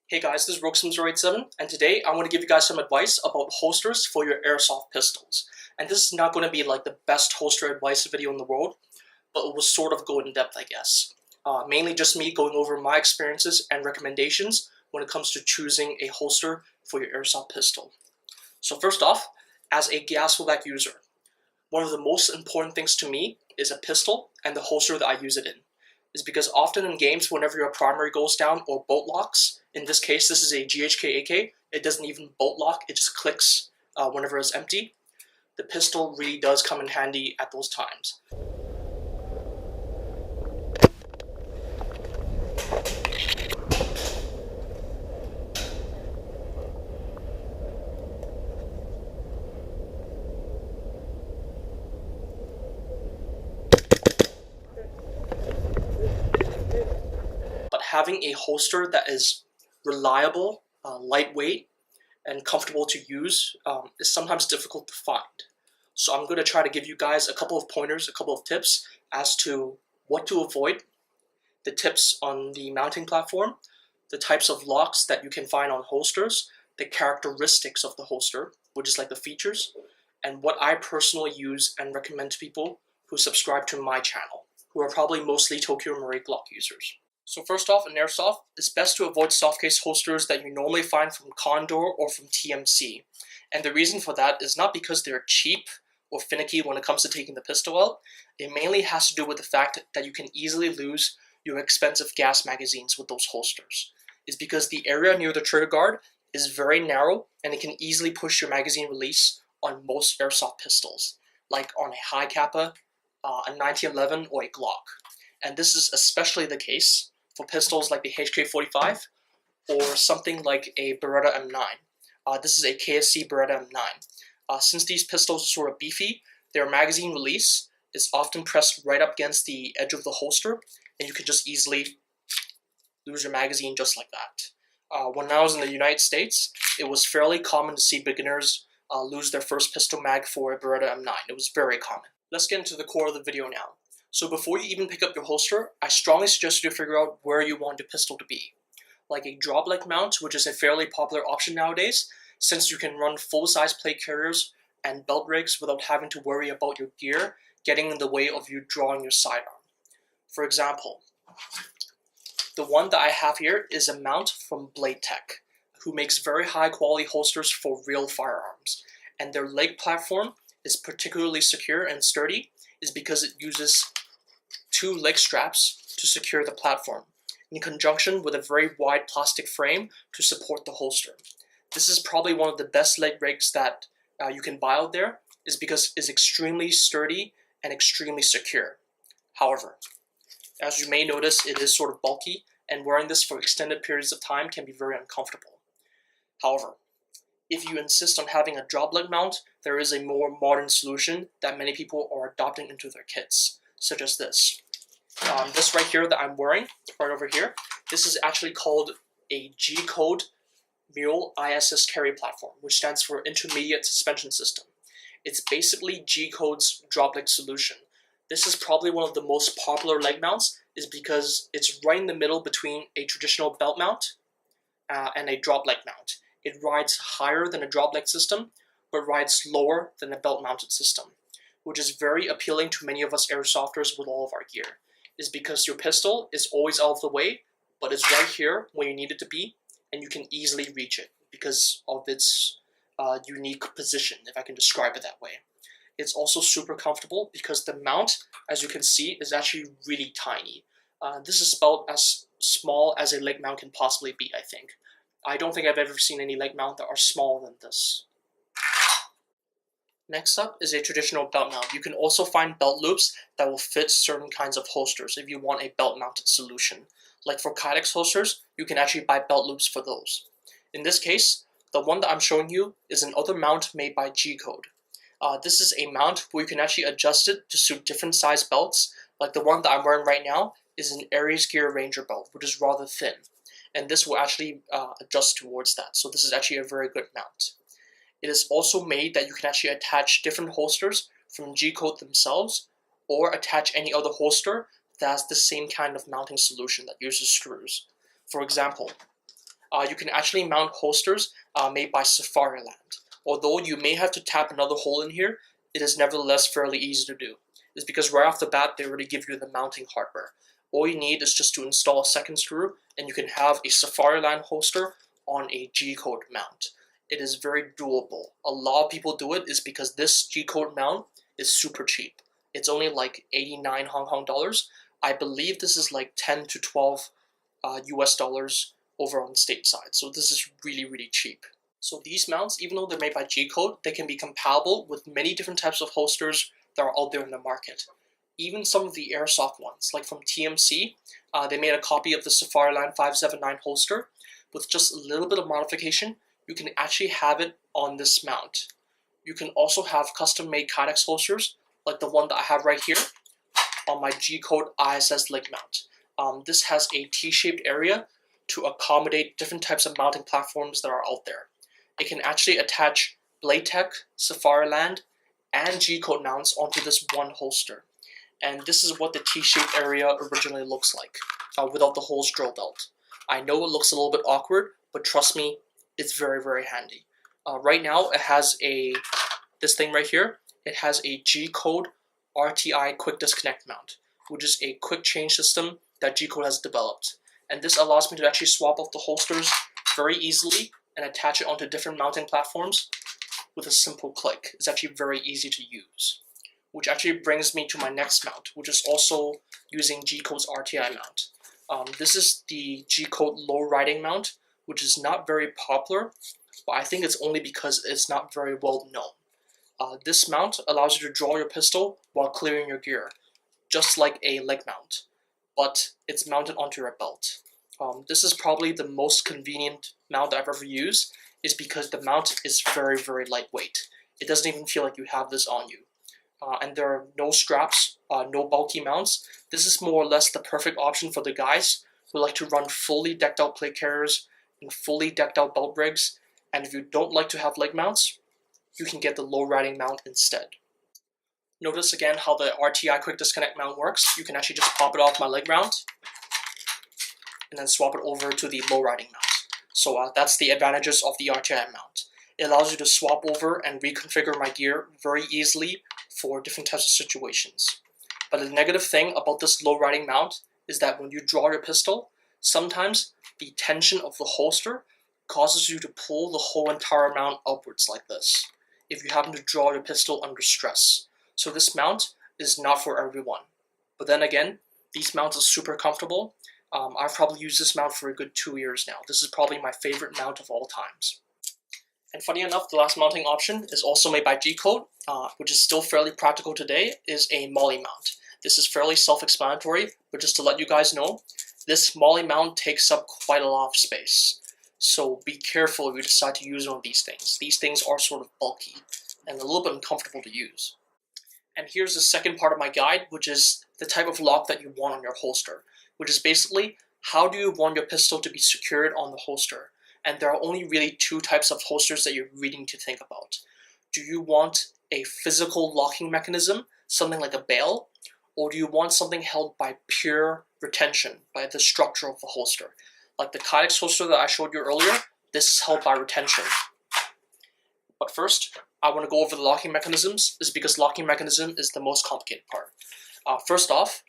Hey guys, this is Roxum087, and today I want to give you guys some advice about holsters for your airsoft pistols. And this is not going to be like the best holster advice video in the world, but it will sort of go in depth, I guess. Mainly just me going over my experiences and recommendations when it comes to choosing a holster for your airsoft pistol. So first off, as a gas pullback user, one of the most important things to me is a pistol and the holster that I use it in. Is because often in games, whenever your primary goes down or bolt locks, in this case this is a GHK AK, it doesn't even bolt lock, it just clicks whenever it's empty. The pistol really does come in handy at those times. But having a holster that is reliable, lightweight, and comfortable to use is sometimes difficult to find. So I'm going to try to give you guys a couple of pointers, a couple of tips as to what to avoid, the tips on the mounting platform, the types of locks that you can find on holsters, the characteristics of the holster, which is like the features, and what I personally use and recommend to people who subscribe to my channel, who are probably mostly Tokyo Marine Glock users. So first off, in airsoft, it's best to avoid soft case holsters that you normally find from Condor or from TMC. And the reason for that is not because they're cheap or finicky when it comes to taking the pistol out. It mainly has to do with the fact that you can easily lose your expensive gas magazines with those holsters. It's because the area near the trigger guard is very narrow and it can easily push your magazine release on most airsoft pistols, like on a high Kappa, a 1911, or a Glock. And this is especially the case for pistols like the HK45 or something like a Beretta M9. This is a KSC Beretta M9. Since these pistols are sort of beefy, their magazine release is often pressed right up against the edge of the holster, and you can just easily lose your magazine just like that. When I was in the United States, it was fairly common to see beginners lose their first pistol mag for a Beretta M9. It was very common. Let's get into the core of the video now. So before you even pick up your holster, I strongly suggest you to figure out where you want your pistol to be. Like a drop leg mount, which is a fairly popular option nowadays, since you can run full-size plate carriers and belt rigs without having to worry about your gear getting in the way of you drawing your sidearm. For example, the one that I have here is a mount from Blade Tech, who makes very high quality holsters for real firearms, and their leg platform is particularly secure and sturdy is because it uses two leg straps to secure the platform, in conjunction with a very wide plastic frame to support the holster. This is probably one of the best leg rigs that you can buy out there, is because it's extremely sturdy and extremely secure. However, as you may notice, it is sort of bulky, and wearing this for extended periods of time can be very uncomfortable. However, if you insist on having a drop leg mount, there is a more modern solution that many people are adopting into their kits, such as this. This right here that I'm wearing, right over here, this is actually called a G-Code Mule ISS carry platform, which stands for Intermediate Suspension System. It's basically G-Code's drop leg solution. This is probably one of the most popular leg mounts, is because it's right in the middle between a traditional belt mount and a drop leg mount. It rides higher than a drop leg system, but rides lower than a belt mounted system, which is very appealing to many of us airsofters with all of our gear. Is because your pistol is always out of the way, but it's right here where you need it to be, and you can easily reach it because of its unique position, if I can describe it that way. It's also super comfortable because the mount, as you can see, is actually really tiny. This is about as small as a leg mount can possibly be, I think. I don't think I've ever seen any leg mount that are smaller than this. Next up is a traditional belt mount. You can also find belt loops that will fit certain kinds of holsters if you want a belt mounted solution. Like for Kydex holsters, you can actually buy belt loops for those. In this case, the one that I'm showing you is another mount made by G-Code. This is a mount where you can actually adjust it to suit different size belts. Like the one that I'm wearing right now is an Aries Gear Ranger belt, which is rather thin. And this will actually adjust towards that. So this is actually a very good mount. It is also made that you can actually attach different holsters from G-Code themselves, or attach any other holster that has the same kind of mounting solution that uses screws. For example, you can actually mount holsters made by Safariland. Although you may have to tap another hole in here, it is nevertheless fairly easy to do. It's because right off the bat, they already give you the mounting hardware. All you need is just to install a second screw, and you can have a Safariland holster on a G-code mount. It is very doable. A lot of people do it is because this G-code mount is super cheap. It's only like 89 Hong Kong dollars. I believe this is like 10 to 12 US dollars over on the stateside. So this is really, really cheap. So these mounts, even though they're made by G-code, they can be compatible with many different types of holsters that are out there in the market. Even some of the airsoft ones, like from TMC, they made a copy of the Safariland 579 holster. With just a little bit of modification, you can actually have it on this mount. You can also have custom-made Kydex holsters, like the one that I have right here on my G-code ISS leg mount. This has a T-shaped area to accommodate different types of mounting platforms that are out there. It can actually attach Blade Tech, Safariland, and G-code mounts onto this one holster. And this is what the T-shaped area originally looks like, without the holes drilled out. I know it looks a little bit awkward, but trust me, it's very, very handy. Right now, it has this thing right here. It has a G-code RTI quick disconnect mount, which is a quick change system that G-code has developed. And this allows me to actually swap out the holsters very easily and attach it onto different mounting platforms with a simple click. It's actually very easy to use. Which actually brings me to my next mount, which is also using G-code's RTI mount. This is the G-code low riding mount, which is not very popular, but I think it's only because it's not very well known. This mount allows you to draw your pistol while clearing your gear, just like a leg mount, but it's mounted onto your belt. This is probably the most convenient mount I've ever used, is because the mount is very, very lightweight. It doesn't even feel like you have this on you. And there are no straps, no bulky mounts. This is more or less the perfect option for the guys who like to run fully decked out plate carriers and fully decked out belt rigs. And if you don't like to have leg mounts, you can get the low riding mount instead. Notice again how the RTI quick disconnect mount works. You can actually just pop it off my leg mount and then swap it over to the low riding mount. So that's the advantages of the RTI mount. It allows you to swap over and reconfigure my gear very easily for different types of situations. But the negative thing about this low riding mount is that when you draw your pistol, sometimes the tension of the holster causes you to pull the whole entire mount upwards like this, if you happen to draw your pistol under stress. So this mount is not for everyone. But then again, these mounts are super comfortable. I've probably used this mount for a good 2 years now. This is probably my favorite mount of all times. And funny enough, the last mounting option is also made by G-code, which is still fairly practical today, is a molly mount. This is fairly self-explanatory, but just to let you guys know, this molly mount takes up quite a lot of space. So be careful if you decide to use one of these things. These things are sort of bulky and a little bit uncomfortable to use. And here's the second part of my guide, which is the type of lock that you want on your holster, which is basically how do you want your pistol to be secured on the holster. And there are only really two types of holsters that you really need to think about. Do you want a physical locking mechanism, something like a bail, or do you want something held by pure retention, by the structure of the holster? Like the Kydex holster that I showed you earlier, this is held by retention. But first, I want to go over the locking mechanisms, is because locking mechanism is the most complicated part. First off,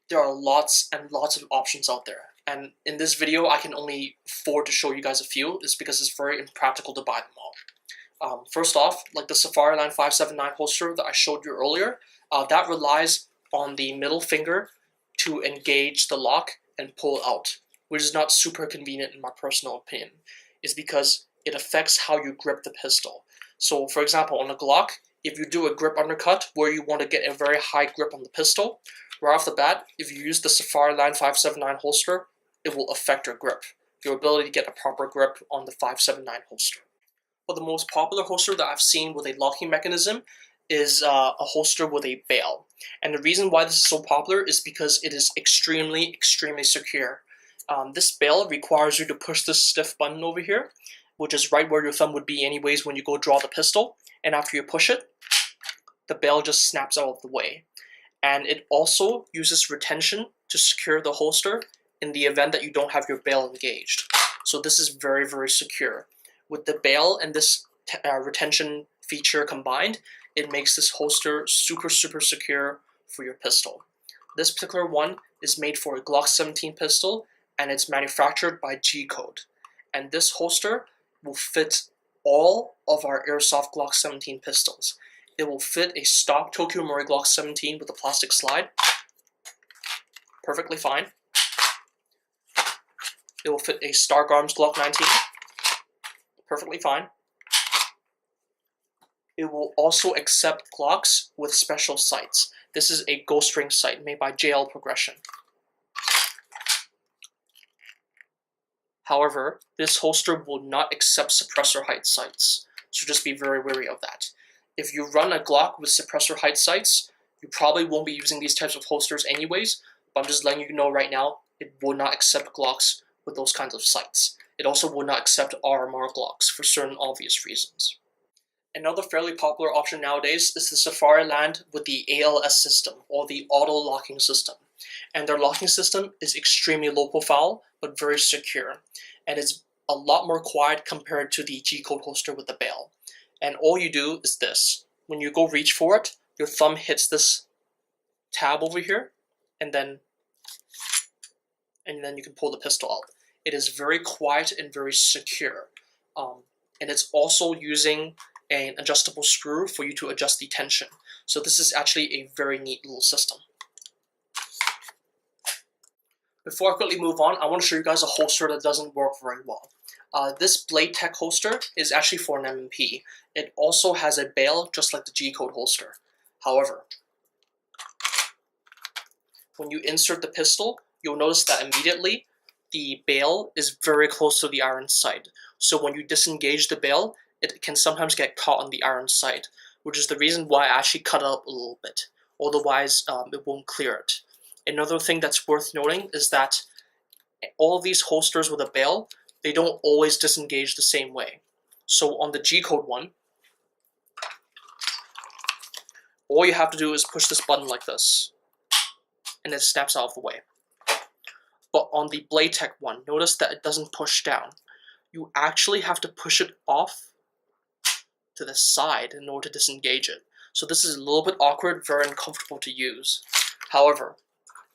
there are lots and lots of options out there. And in this video, I can only afford to show you guys a few, is because it's very impractical to buy them all. First off, like the Safariland 579 holster that I showed you earlier, that relies on the middle finger to engage the lock and pull out, which is not super convenient in my personal opinion. It's because it affects how you grip the pistol. So for example, on a Glock, if you do a grip undercut where you want to get a very high grip on the pistol, right off the bat, if you use the Safariland 579 holster, it will affect your grip, your ability to get a proper grip on the 579 holster. But the most popular holster that I've seen with a locking mechanism is a holster with a bail. And the reason why this is so popular is because it is extremely, extremely secure. This bail requires you to push this stiff button over here, which is right where your thumb would be anyways when you go draw the pistol. And after you push it, the bail just snaps out of the way. And it also uses retention to secure the holster in the event that you don't have your bail engaged. So this is very, very secure. With the bail and this retention feature combined, it makes this holster super, super secure for your pistol. This particular one is made for a Glock 17 pistol, and it's manufactured by G-Code. And this holster will fit all of our Airsoft Glock 17 pistols. It will fit a stock Tokyo Marui Glock 17 with a plastic slide perfectly fine. It will fit a Stark Arms Glock 19 perfectly fine. It will also accept Glocks with special sights. This is a ghost ring sight made by JL Progression. However, this holster will not accept suppressor height sights, so just be very wary of that. If you run a Glock with suppressor height sights, you probably won't be using these types of holsters anyways, but I'm just letting you know right now, it will not accept Glocks with those kinds of sights. It also will not accept RMR Glocks for certain obvious reasons. Another fairly popular option nowadays is the Safariland with the ALS system, or the auto locking system. And their locking system is extremely low profile, but very secure. And it's a lot more quiet compared to the G-Code holster with the bail. And all you do is this. When you go reach for it, your thumb hits this tab over here, and then you can pull the pistol out. It is very quiet and very secure. And it's also using an adjustable screw for you to adjust the tension. So this is actually a very neat little system. Before I quickly move on, I want to show you guys a holster that doesn't work very well. This Blade Tech holster is actually for an M&P. It also has a bail just like the G-Code holster. However, when you insert the pistol, you'll notice that immediately the bail is very close to the iron sight. So when you disengage the bail, it can sometimes get caught on the iron sight, which is the reason why I actually cut it up a little bit. Otherwise, it won't clear it. Another thing that's worth noting is that all of these holsters with a bail, they don't always disengage the same way. So on the G-Code one, all you have to do is push this button like this, and it snaps out of the way. But on the Blade Tech one, notice that it doesn't push down. You actually have to push it off to the side in order to disengage it. So this is a little bit awkward, very uncomfortable to use. However,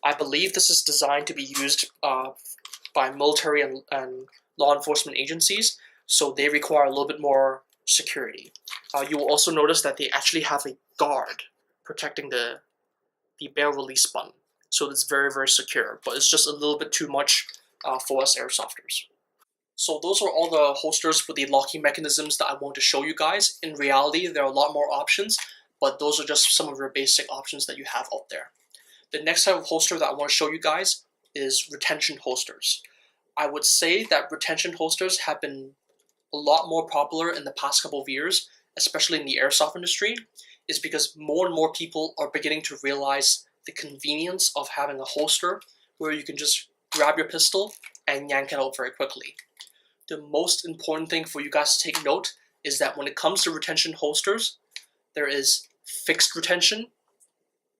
I believe this is designed to be used by military and law enforcement agencies, so they require a little bit more security. You will also notice that they actually have a guard protecting the barrel release button. So it's very, very secure, but it's just a little bit too much for us airsofters. So those are all the holsters with the locking mechanisms that I want to show you guys. In reality, there are a lot more options, but those are just some of your basic options that you have out there. The next type of holster that I want to show you guys is retention holsters. I would say that retention holsters have been a lot more popular in the past couple of years, especially in the airsoft industry, is because more and more people are beginning to realize the convenience of having a holster where you can just grab your pistol and yank it out very quickly. The most important thing for you guys to take note is that when it comes to retention holsters, there is fixed retention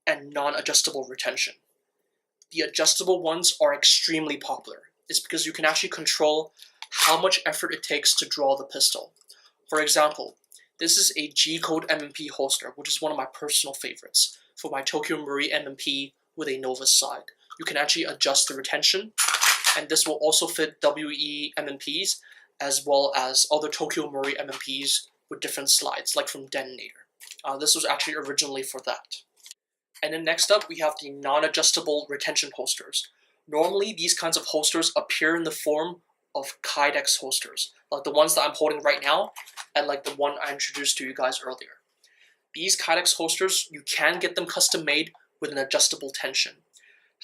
and non-adjustable retention. The adjustable ones are extremely popular. It's because you can actually control how much effort it takes to draw the pistol. For example, this is a G-Code M&P holster, which is one of my personal favorites for my Tokyo Marui M&P with a Novus side. You can actually adjust the retention, and this will also fit WE M&Ps as well as other Tokyo Marui M&Ps with different slides, like from Detonator. This was actually originally for that. And then next up, we have the non-adjustable retention holsters. Normally, these kinds of holsters appear in the form of Kydex holsters, like the ones that I'm holding right now, and like the one I introduced to you guys earlier. These Kydex holsters, you can get them custom made with an adjustable tension.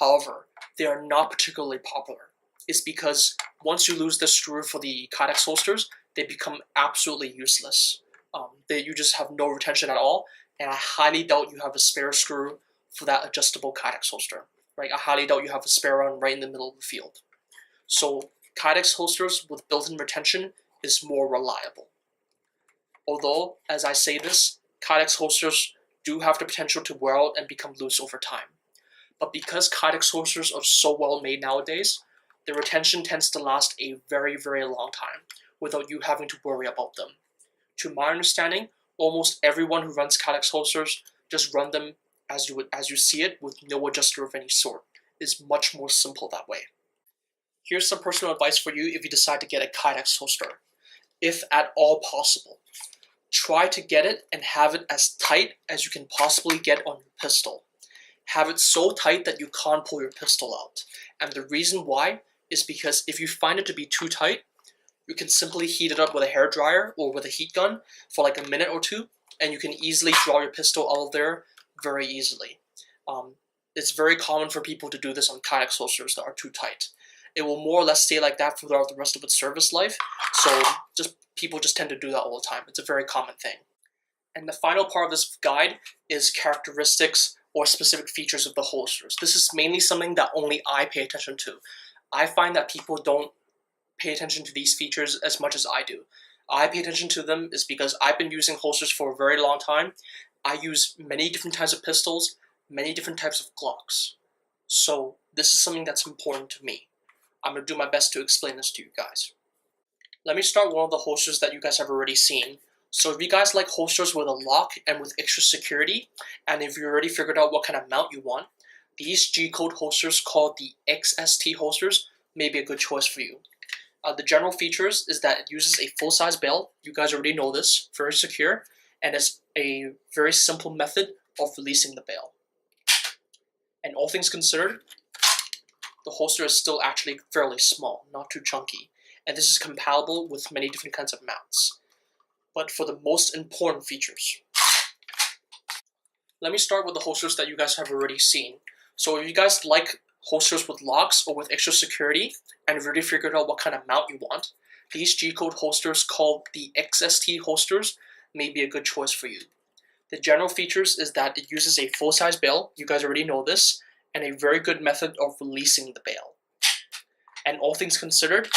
However, they are not particularly popular. It's because once you lose the screw for the Kydex holsters, they become absolutely useless. You just have no retention at all, and I highly doubt you have a spare screw for that adjustable Kydex holster. Right? I highly doubt you have a spare one right in the middle of the field. So Kydex holsters with built-in retention is more reliable. Although, as I say this, Kydex holsters do have the potential to wear out and become loose over time. But because Kydex holsters are so well made nowadays, the retention tends to last a very, very long time without you having to worry about them. To my understanding, almost everyone who runs Kydex holsters just run them as you see it with no adjuster of any sort. It's much more simple that way. Here's some personal advice for you if you decide to get a Kydex holster. If at all possible, try to get it and have it as tight as you can possibly get on your pistol. Have it so tight that you can't pull your pistol out. And the reason why is because if you find it to be too tight, you can simply heat it up with a hairdryer or with a heat gun for like a minute or two, and you can easily draw your pistol out of there very easily. It's very common for people to do this on Kydex holsters that are too tight. It will more or less stay like that throughout the rest of its service life, so people just tend to do that all the time. It's a very common thing. And the final part of this guide is characteristics or specific features of the holsters. This is mainly something that only I pay attention to. I find that people don't pay attention to these features as much as I do. I pay attention to them is because I've been using holsters for a very long time. I use many different types of pistols, many different types of Glocks. So this is something that's important to me. I'm going to do my best to explain this to you guys. Let me start with one of the holsters that you guys have already seen. So if you guys like holsters with a lock and with extra security, and if you already figured out what kind of mount you want, these G-code holsters called the XST holsters may be a good choice for you. The general features is that it uses a full-size bail. You guys already know this, very secure, and it's a very simple method of releasing the bail. And all things considered, the holster is still actually fairly small, not too chunky, and this is compatible with many different kinds of mounts. But for the most important features, let me start with the holsters that you guys have already seen. So if you guys like holsters with locks or with extra security, and you've already figured out what kind of mount you want, these G-code holsters called the XST holsters may be a good choice for you. The general features is that it uses a full-size bail, you guys already know this, and a very good method of releasing the bail. And all things considered,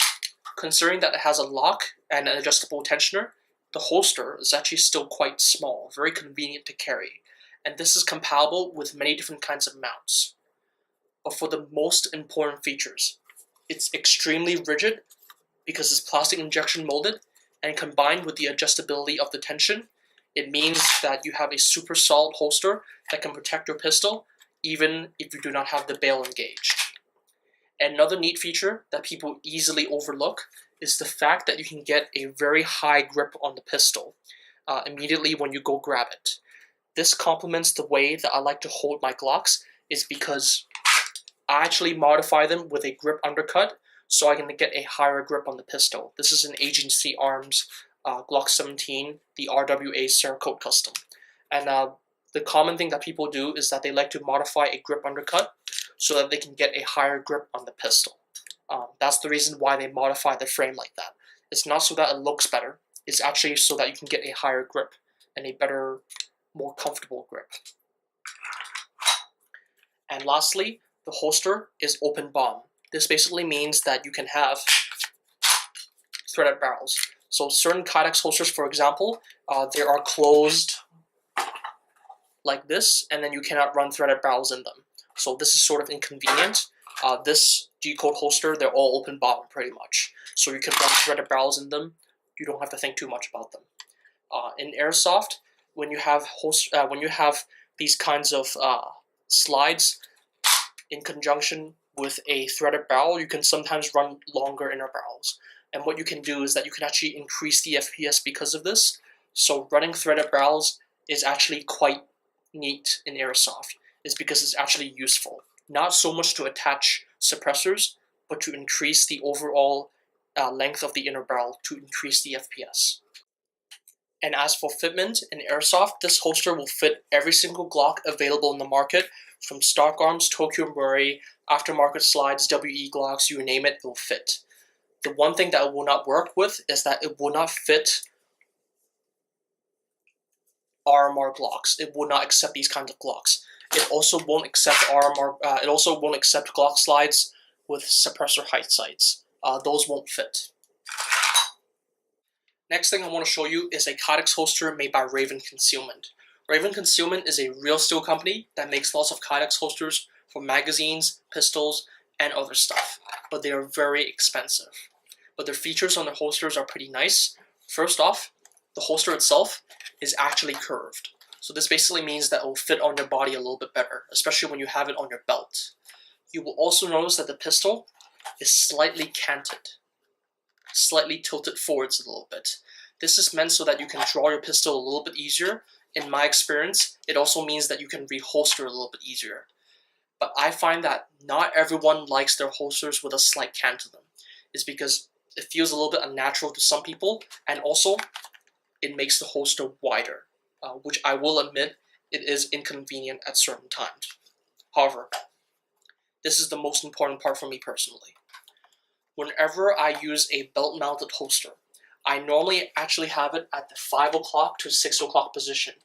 considering that it has a lock and an adjustable tensioner, the holster is actually still quite small, very convenient to carry, and this is compatible with many different kinds of mounts. But for the most important features, it's extremely rigid because it's plastic injection molded, and combined with the adjustability of the tension, it means that you have a super solid holster that can protect your pistol even if you do not have the bail engaged. Another neat feature that people easily overlook is the fact that you can get a very high grip on the pistol immediately when you go grab it. This complements the way that I like to hold my Glocks, is because I actually modify them with a grip undercut so I can get a higher grip on the pistol. This is an Agency Arms Glock 17, the RWA Cerakote Custom. And the common thing that people do is that they like to modify a grip undercut so that they can get a higher grip on the pistol. That's the reason why they modify the frame like that. It's not so that it looks better, it's actually so that you can get a higher grip and a better, more comfortable grip. And lastly, the holster is open bomb. This basically means that you can have threaded barrels. So certain Kydex holsters, for example, they are closed like this, and then you cannot run threaded barrels in them. So this is sort of inconvenient. This G-code holster, they're all open bomb pretty much. So you can run threaded barrels in them. You don't have to think too much about them. In Airsoft, when you have these kinds of slides in conjunction with a threaded barrel, you can sometimes run longer inner barrels. And what you can do is that you can actually increase the FPS because of this. So running threaded barrels is actually quite neat in Airsoft. It's because it's actually useful. Not so much to attach suppressors, but to increase the overall length of the inner barrel to increase the FPS. And as for fitment in Airsoft, this holster will fit every single Glock available in the market, from stock arms, Tokyo Murray, aftermarket slides, WE Glocks, you name it, it will fit. The one thing that it will not work with is that it will not fit RMR Glocks. It will not accept these kinds of Glocks. It also won't accept It also won't accept Glock slides with suppressor height sights. Those won't fit. Next thing I want to show you is a Kydex holster made by Raven Concealment. Raven Concealment is a real steel company that makes lots of Kydex holsters for magazines, pistols, and other stuff, but they are very expensive. But their features on the holsters are pretty nice. First off, the holster itself is actually curved. So this basically means that it will fit on your body a little bit better, especially when you have it on your belt. You will also notice that the pistol is slightly canted, slightly tilted forwards a little bit. This is meant so that you can draw your pistol a little bit easier. In my experience, it also means that you can reholster a little bit easier. But I find that not everyone likes their holsters with a slight cant to them. It's because it feels a little bit unnatural to some people, and also it makes the holster wider, which I will admit it is inconvenient at certain times. However, this is the most important part for me personally. Whenever I use a belt-mounted holster, I normally actually have it at the 5 o'clock to 6 o'clock position.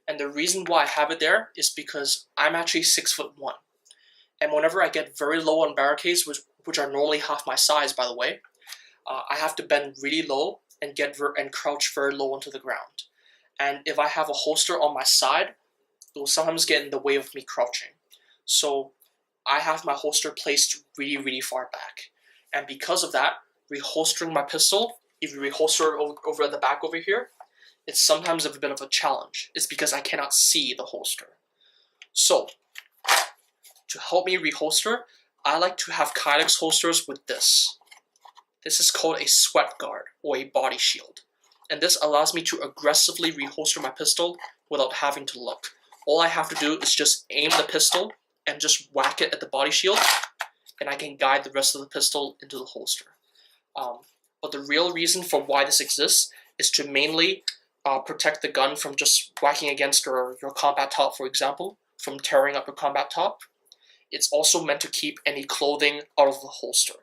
And the reason why I have it there is because I'm actually 6'1". And whenever I get very low on barricades, which are normally half my size, by the way, I have to bend really low and crouch very low onto the ground. And if I have a holster on my side, it will sometimes get in the way of me crouching. So I have my holster placed really, really far back. And because of that, reholstering my pistol, if you reholster it over at the back over here, it's sometimes a bit of a challenge. It's because I cannot see the holster. So, to help me reholster, I like to have Kydex holsters with this. This is called a sweat guard or a body shield. And this allows me to aggressively reholster my pistol without having to look. All I have to do is just aim the pistol and just whack it at the body shield, and I can guide the rest of the pistol into the holster. But the real reason for why this exists is to mainly protect the gun from just whacking against your combat top, for example, from tearing up your combat top. It's also meant to keep any clothing out of the holster.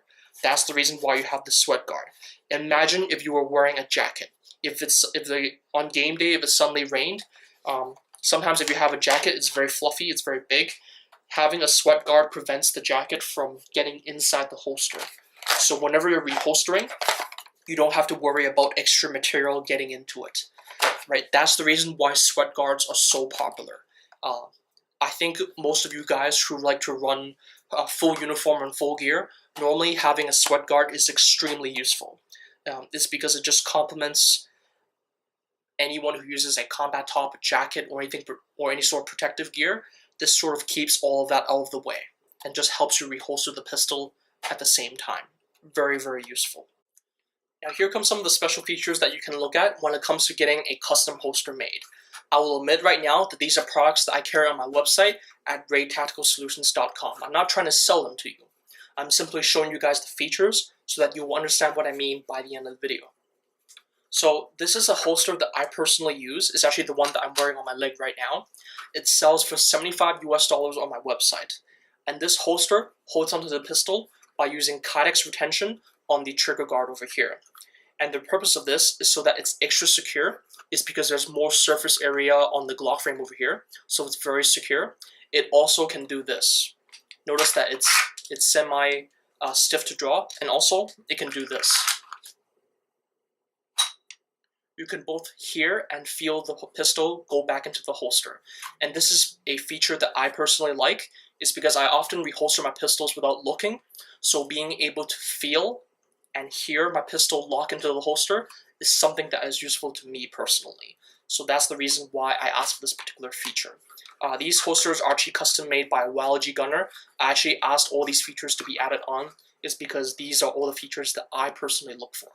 That's the reason why you have the sweat guard. Imagine if you were wearing a jacket. On game day, if it suddenly rained, sometimes if you have a jacket, it's very fluffy, it's very big. Having a sweat guard prevents the jacket from getting inside the holster. So whenever you're reholstering, you don't have to worry about extra material getting into it. Right? That's the reason why sweat guards are so popular. I think most of you guys who like to run full uniform and full gear, normally having a sweat guard is extremely useful. It's because it just complements anyone who uses a combat top, a jacket, or anything, or any sort of protective gear. This sort of keeps all of that out of the way and just helps you reholster the pistol at the same time. Very, very useful. Now here comes some of the special features that you can look at when it comes to getting a custom holster made. I will admit right now that these are products that I carry on my website at raidtacticalsolutions.com. I'm not trying to sell them to you. I'm simply showing you guys the features so that you will understand what I mean by the end of the video. So this is a holster that I personally use. It's actually the one that I'm wearing on my leg right now. It sells for $75 on my website. And this holster holds onto the pistol by using Kydex retention on the trigger guard over here. And the purpose of this is so that it's extra secure. It's because there's more surface area on the Glock frame over here, so it's very secure. It also can do this. Notice that it's semi stiff to draw, and also it can do this. You can both hear and feel the pistol go back into the holster. And this is a feature that I personally like, is because I often reholster my pistols without looking, so being able to feel and hear my pistol lock into the holster is something that is useful to me personally. So that's the reason why I asked for this particular feature. These holsters are actually custom made by a YLG gunner. I actually asked all these features to be added on, is because these are all the features that I personally look for.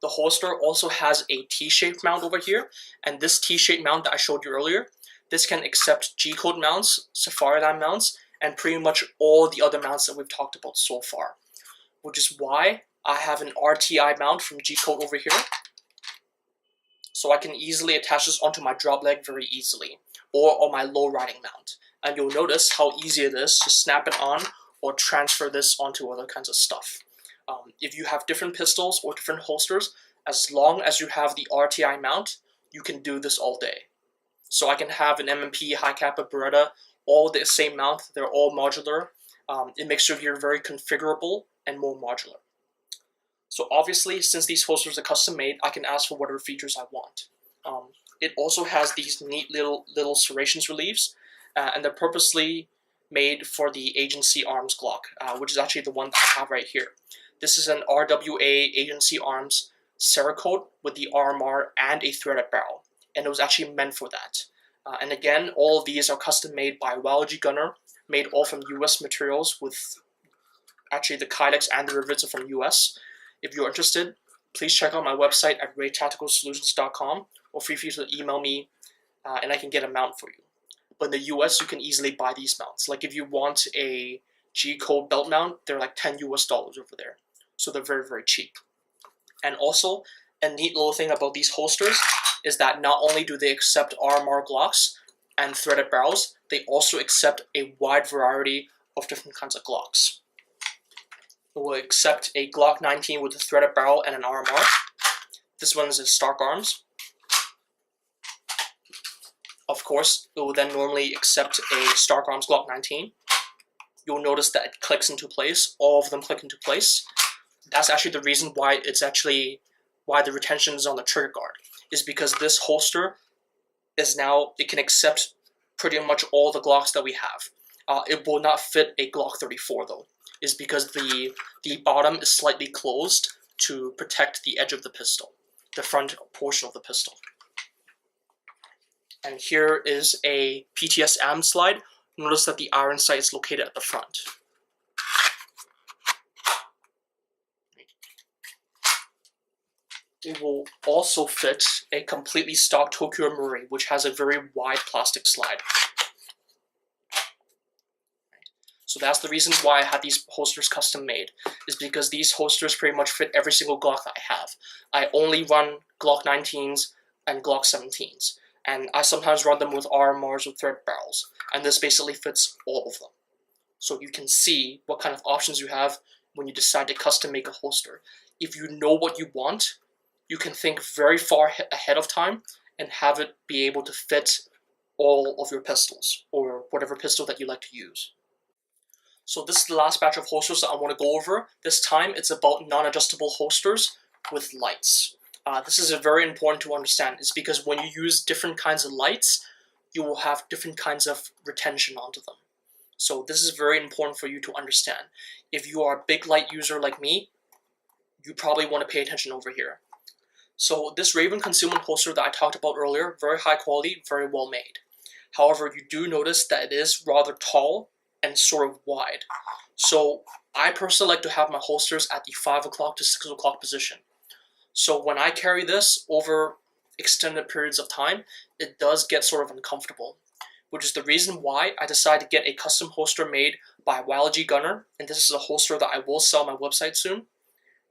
The holster also has a T-shaped mount over here, and this T-shaped mount that I showed you earlier, this can accept G-code mounts, Safari line mounts, and pretty much all the other mounts that we've talked about so far. Which is why I have an RTI mount from G-code over here, so I can easily attach this onto my drop leg very easily, or on my low riding mount. And you'll notice how easy it is to snap it on or transfer this onto other kinds of stuff. If you have different pistols or different holsters, as long as you have the RTI mount, you can do this all day. So I can have an M&P, High Kappa, Beretta, all the same mount. They're all modular. It makes your gear very configurable and more modular. So obviously, since these holsters are custom made, I can ask for whatever features I want. It also has these neat little serrations reliefs, and they're purposely made for the Agency Arms Glock, which is actually the one that I have right here. This is an RWA Agency Arms Cerakote with the RMR and a threaded barrel, and it was actually meant for that. And again, all of these are custom made by Biology Gunner, made all from US materials, with actually the kydex and the rivets are from US. If you're interested, please check out my website at raytacticalsolutions.com, or feel free to email me and I can get a mount for you. But in the US, you can easily buy these mounts. Like if you want a G-code belt mount, they're like $10 US over there. So they're very, very cheap. And also, a neat little thing about these holsters is that not only do they accept RMR Glocks and threaded barrels, they also accept a wide variety of different kinds of Glocks. It will accept a Glock 19 with a threaded barrel and an RMR. This one is a Stark Arms. Of course, it will then normally accept a Stark Arms Glock 19. You'll notice that it clicks into place. All of them click into place. That's actually the reason why why the retention is on the trigger guard, is because this holster is now, it can accept pretty much all the Glocks that we have. It will not fit a Glock 34 though, is because the bottom is slightly closed to protect the edge of the pistol, the front portion of the pistol. And here is a PTS AM slide. Notice that the iron sight is located at the front. It will also fit a completely stock Tokyo Marui, which has a very wide plastic slide. So that's the reason why I had these holsters custom made, is because these holsters pretty much fit every single Glock that I have. I only run Glock 19s and Glock 17s, and I sometimes run them with RMRs with thread barrels, and this basically fits all of them. So you can see what kind of options you have when you decide to custom make a holster. If you know what you want, you can think very far ahead of time and have it be able to fit all of your pistols, or whatever pistol that you like to use. So this is the last batch of holsters that I want to go over. This time it's about non-adjustable holsters with lights. This is very important to understand. It's because when you use different kinds of lights, you will have different kinds of retention onto them. So this is very important for you to understand. If you are a big light user like me, you probably want to pay attention over here. So this Raven concealment holster that I talked about earlier, very high quality, very well made. However, you do notice that it is rather tall and sort of wide. So I personally like to have my holsters at the 5 o'clock to 6 o'clock position. So when I carry this over extended periods of time, it does get sort of uncomfortable, which is the reason why I decided to get a custom holster made by Biology Gunner, and this is a holster that I will sell on my website soon.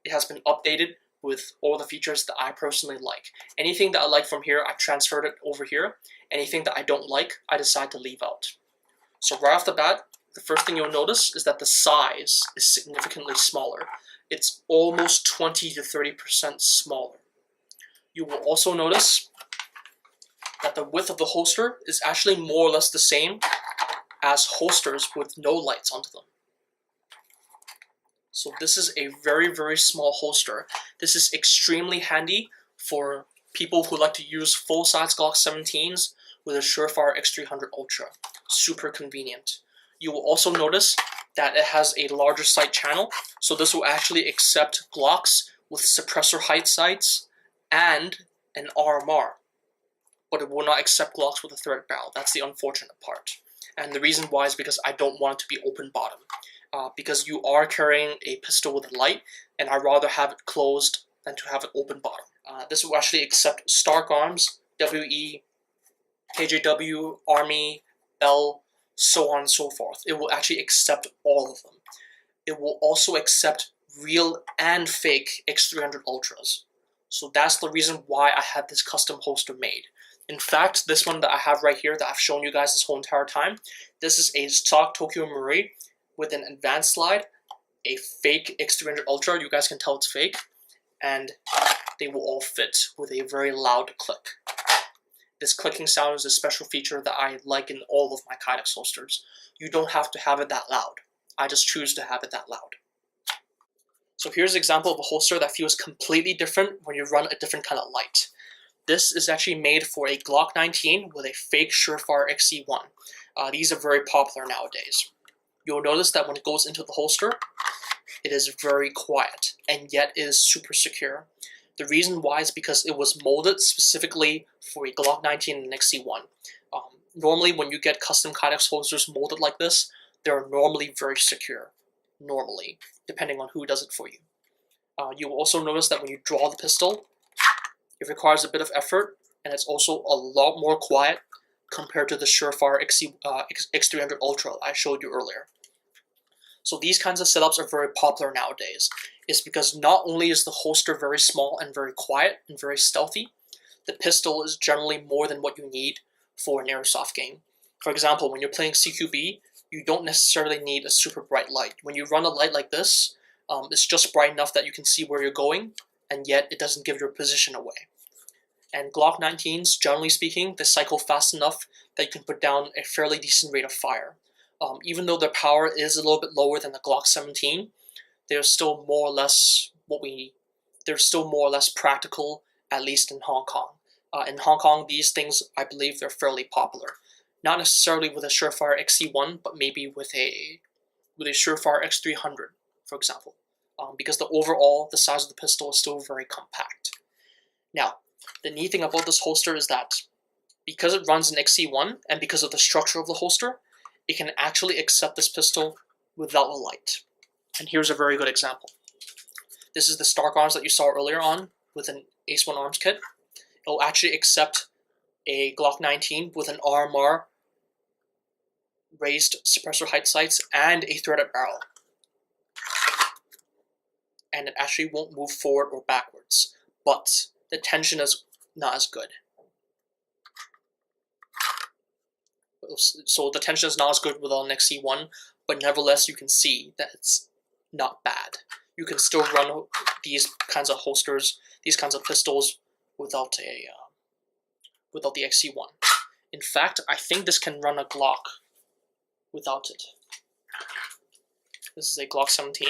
It has been updated with all the features that I personally like. Anything that I like from here, I transferred it over here. Anything that I don't like, I decide to leave out. So right off the bat, the first thing you'll notice is that the size is significantly smaller. It's almost 20 to 30% smaller. You will also notice that the width of the holster is actually more or less the same as holsters with no lights onto them. So this is a very, very small holster. This is extremely handy for people who like to use full-size Glock 17s with a Surefire X300 Ultra. Super convenient. You will also notice that it has a larger sight channel, so this will actually accept Glocks with suppressor height sights and an RMR, but it will not accept Glocks with a threaded barrel. That's the unfortunate part. And the reason why is because I don't want it to be open bottom. Because you are carrying a pistol with a light, and I'd rather have it closed than to have it open bottom. This will actually accept Stark Arms, WE, KJW, Army, Bell, so on and so forth. It will actually accept all of them. It will also accept real and fake X300 Ultras. So that's the reason why I had this custom holster made. In fact, this one that I have right here that I've shown you guys this whole entire time, this is a stock Tokyo Marui with an advanced slide, a fake X300 Ultra, you guys can tell it's fake, and they will all fit with a very loud click. This clicking sound is a special feature that I like in all of my kydex holsters. You don't have to have it that loud. I just choose to have it that loud. So here's an example of a holster that feels completely different when you run a different kind of light. This is actually made for a Glock 19 with a fake Surefire XC1. These are very popular nowadays. You'll notice that when it goes into the holster, it is very quiet, and yet is super secure. The reason why is because it was molded specifically for a Glock 19 and XC1. Normally, when you get custom Kydex holsters molded like this, they're normally very secure. Normally, depending on who does it for you. You will also notice that when you draw the pistol, it requires a bit of effort, and it's also a lot more quiet compared to the Surefire X300 Ultra I showed you earlier. So these kinds of setups are very popular nowadays. It's because not only is the holster very small and very quiet and very stealthy, the pistol is generally more than what you need for an airsoft game. For example, when you're playing CQB, you don't necessarily need a super bright light. When you run a light like this, it's just bright enough that you can see where you're going, and yet it doesn't give your position away. And Glock 19s, generally speaking, they cycle fast enough that you can put down a fairly decent rate of fire. Even though their power is a little bit lower than the Glock 17, they're still more or less practical, at least in Hong Kong. In Hong Kong, these things, I believe, they're fairly popular. Not necessarily with a Surefire XC1, but maybe with a Surefire X300, for example, because the size of the pistol is still very compact. Now, the neat thing about this holster is that because it runs an XC1 and because of the structure of the holster, it can actually accept this pistol without a light. And here's a very good example. This is the Stark Arms that you saw earlier on with an Ace 1 Arms kit. It will actually accept a Glock 19 with an RMR, raised suppressor height sights, and a threaded barrel. And it actually won't move forward or backwards, but the tension is not as good. So the tension is not as good with an XC1, but nevertheless you can see that it's not bad. You can still run these kinds of holsters, these kinds of pistols without the XC1. In fact, I think this can run a Glock without it. This is a Glock 17.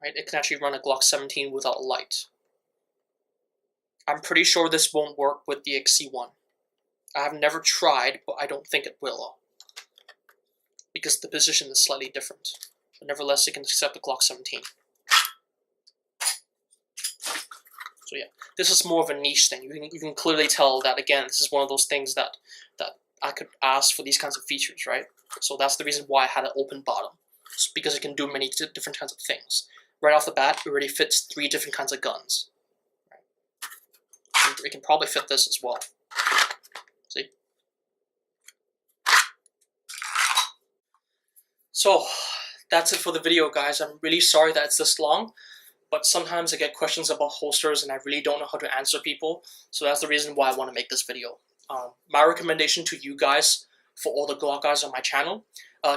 Right? It can actually run a Glock 17 without a light. I'm pretty sure this won't work with the XC1. I have never tried, but I don't think it will, because the position is slightly different. But nevertheless, it can accept the Glock 17. So yeah, this is more of a niche thing. You can clearly tell that, again, this is one of those things that I could ask for these kinds of features, right? So that's the reason why I had an open bottom. It's because it can do many different kinds of things. Right off the bat, it already fits 3 different kinds of guns. Right? It can probably fit this as well. See? So, that's it for the video, guys. I'm really sorry that it's this long, but sometimes I get questions about holsters and I really don't know how to answer people, so that's the reason why I want to make this video. My recommendation to you guys, for all the Glock guys on my channel,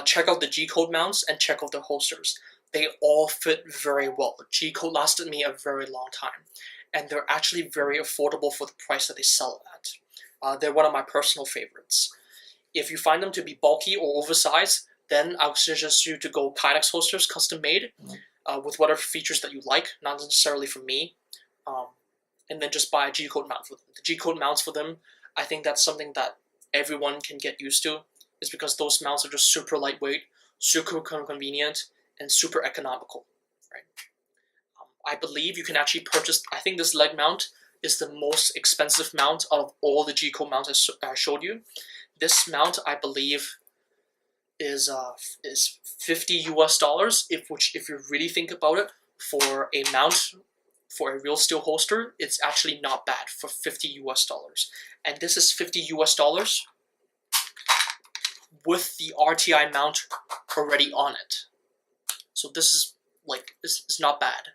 check out the G-code mounts and check out their holsters. They all fit very well. G-code lasted me a very long time, and they're actually very affordable for the price that they sell at. They're one of my personal favorites. If you find them to be bulky or oversized, then I would suggest you to go Kydex holsters, custom made, with whatever features that you like, not necessarily from me, and then just buy a G-code mount for them. The G-code mounts for them, I think that's something that everyone can get used to, is because those mounts are just super lightweight, super convenient, and super economical. Right? I believe you can actually purchase, I think this leg mount is the most expensive mount out of all the G-code mounts I showed you. This mount, I believe, is $50 US, if you really think about it, for a mount for a real steel holster, it's actually not bad for $50 US. And this is $50 US with the RTI mount already on it. So this is like, it's not bad.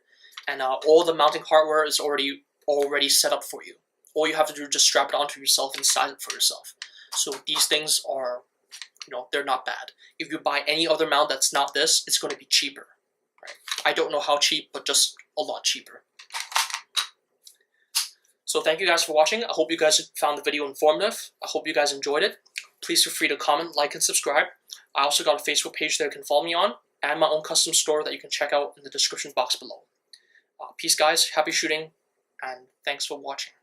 And all the mounting hardware is already set up for you. All you have to do is just strap it onto yourself and size it for yourself. So these things are, they're not bad. If you buy any other mount that's not this, it's going to be cheaper. Right? I don't know how cheap, but just a lot cheaper. So thank you guys for watching. I hope you guys found the video informative. I hope you guys enjoyed it. Please feel free to comment, like, and subscribe. I also got a Facebook page that you can follow me on, and my own custom store that you can check out in the description box below. Peace, guys. Happy shooting, and thanks for watching.